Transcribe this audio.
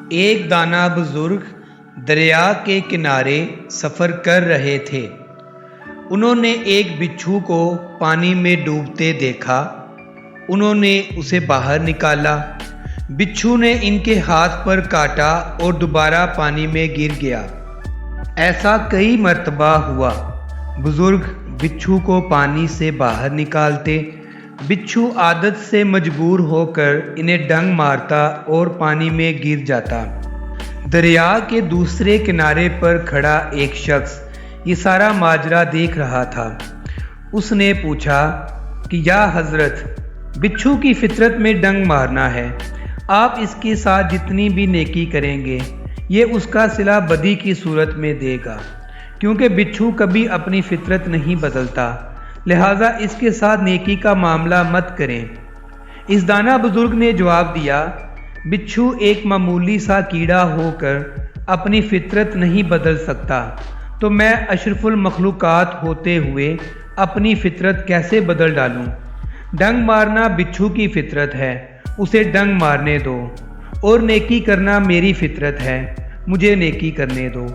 ایک دانا بزرگ دریا کے کنارے سفر کر رہے تھے۔ انہوں نے ایک بچھو کو پانی میں ڈوبتے دیکھا۔ انہوں نے اسے باہر نکالا۔ بچھو نے ان کے ہاتھ پر کاٹا اور دوبارہ پانی میں گر گیا۔ ایسا کئی مرتبہ ہوا۔ بزرگ بچھو کو پانی سے باہر نکالتے، بچھو عادت سے مجبور ہو کر انہیں ڈنگ مارتا اور پانی میں گر جاتا۔ دریا کے دوسرے کنارے پر کھڑا ایک شخص یہ سارا ماجرا دیکھ رہا تھا۔ اس نے پوچھا کہ یا حضرت، بچھو کی فطرت میں ڈنگ مارنا ہے، آپ اس کے ساتھ جتنی بھی نیکی کریں گے یہ اس کا صلہ بدی کی صورت میں دے گا، کیونکہ بچھو کبھی اپنی فطرت نہیں بدلتا، لہٰذا اس کے ساتھ نیکی کا معاملہ مت کریں۔ اس دانا بزرگ نے جواب دیا، بچھو ایک معمولی سا کیڑا ہو کر اپنی فطرت نہیں بدل سکتا، تو میں اشرف المخلوقات ہوتے ہوئے اپنی فطرت کیسے بدل ڈالوں؟ ڈنگ مارنا بچھو کی فطرت ہے، اسے ڈنگ مارنے دو، اور نیکی کرنا میری فطرت ہے، مجھے نیکی کرنے دو۔